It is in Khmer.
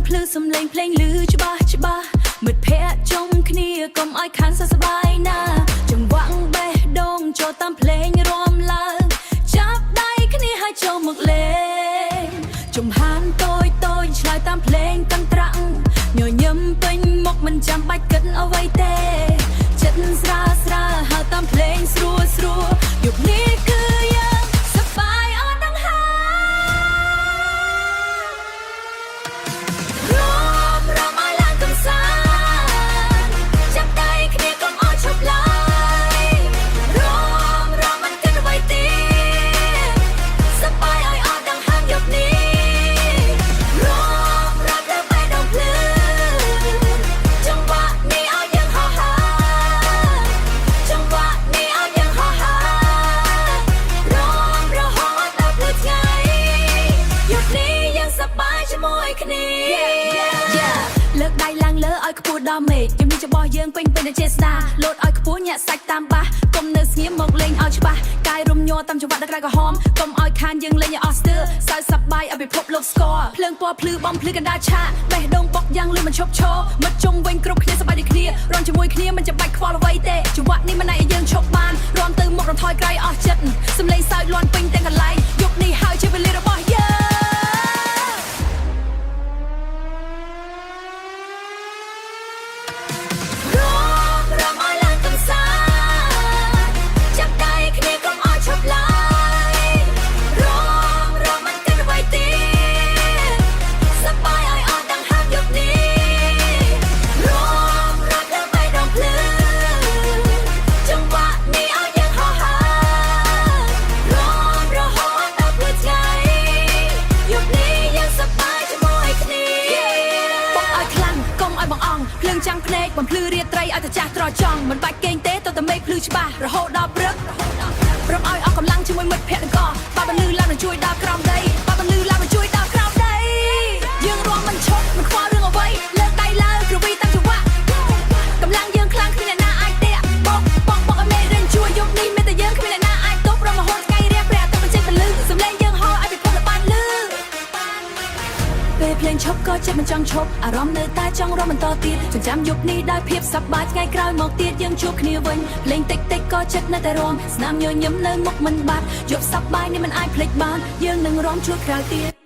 ភ្លឺសំឡេងភ្លេងឮច្បាស់ច្បាស់មិត្តភ័ក្តិជុំគ្នាកុំឲ្យខានសើសប្បាយណាចង្វាក់បេះដូងចូលតាមភ្លេងរាំឡើងចាប់ដៃគ្នាឲ្យចូលមកលេងចំហានតូចតូចឆ្លើយតាមភ្លេងកន្ត្រាក់ញញឹមពេញមុខមិនចាំបាច់គិតអ្វីទេចិត្តស្រាលស្រាលហៅតាមភ្លេងស្រួលស្រួលយប់នេះគឺយើងសប្បាយអត់ដឹងហើយរំឲ្យឡើងកំសាន្តចាប់ដៃគ្នាកុំឲ្យឈប់ឡើយរំមិនគិតអ្វីទេសប្បាយឲ្យអត់ដឹងហាមយប់នេះរាប់លើបេះដូងភ្លឺចង្វាក់នេះឲ្យយើងហោះហើរចង្វាក់នេះឲ្យយើងហោះហើររហូតដល់ព្រឹកថ្ងៃយប់នេះយើងសប្បាយជាមួយគ្នាលើកដៃឡើងលើឲ្យខ្ពស់ដល់មេឃយប់នេះរបស់យើងពេញពេញដូចជាស្តាលោតឲ្យខ្ពស់ញាក់សាច់តាមបាសកុំនៅស្ងៀមមកលេងឲ្យច្បាស់កាយរំញ័រតាមចង្វាក់ទឹកក្រៅក្រហមកុំឲ្យខានយើងលេងឲ្យអស់ស្ទើរសើចសប្បាយឲ្យពិភពលោកស្គាល់ភ្លើងពណ៌ភ្លឺបំភ្លឺកណ្ដាលឆាកបេះដូងបុកយ៉ាងលឿនមិនឈប់ឈរមិត្តជុំវិញគ្រប់គ្នាសប្បាយដូចគ្នារំជាមួយគ្នាមិនចាំបាច់ខ្វល់អ្វីទេចង្វាក់នេះមិនអាចឲ្យយើងឈប់បានរំទៅមុខរំថយក្រៃអស់ចិត្តសំឡេងសើចលាន់ពេញទាំងកន្លែងយប់នេះហើយជាវេលារបស់យើងចាំងភ្នែកបំភ្លឺរាត្រីឲ្យតែចាស់ត្រចង់មិនបាច់កេងទេទៅតែមេឃភ្លឺច្បាស់រហូតដល់ព្រឹករំឲ្យអស់កម្លាំងជាមួយមិត្តភក្តិទាំងអស់បើបន្លឺឡើងនឹងជួយដល់ក្រោមដីបើបន្លឺឡើងនឹងជួយដល់ក្រោមដីយើងរាំមិនឈប់មិនខ្វល់រឿងអ្វីលើកដៃឡើងក្រវីតាមចង្វាក់កម្លាំងយើងខ្លាំងគ្មានអ្នកណាអាចទេបុកឲ្យមេរៀនជួយយប់នេះមានតែយើងគ្មានអ្នកណាអាចទប់រំរហូតថ្ងៃរះព្រះអាទិត្យបញ្ចេញពលឺសំឡេងយើងហោឲ្យពិភពលោកបានលឺពេលភ្លេងឈប់ក៏ចិត្តមិនចង់ឈប់អារម្មណ៍នៅតែចង់រំបន្តទៀតចងចាំយប់នេះដោយភាពសប្បាយថ្ងៃក្រោយមកទៀតយើងជួបគ្នាវិញភ្លេងតិចតិចក៏ចិត្តនៅតែរំស្នាមញញឹមនៅមុខមិនបាត់យប់សប្បាយនេះមិនអាចភ្លេចបានយើងនឹងរំជួបក្រោយទៀត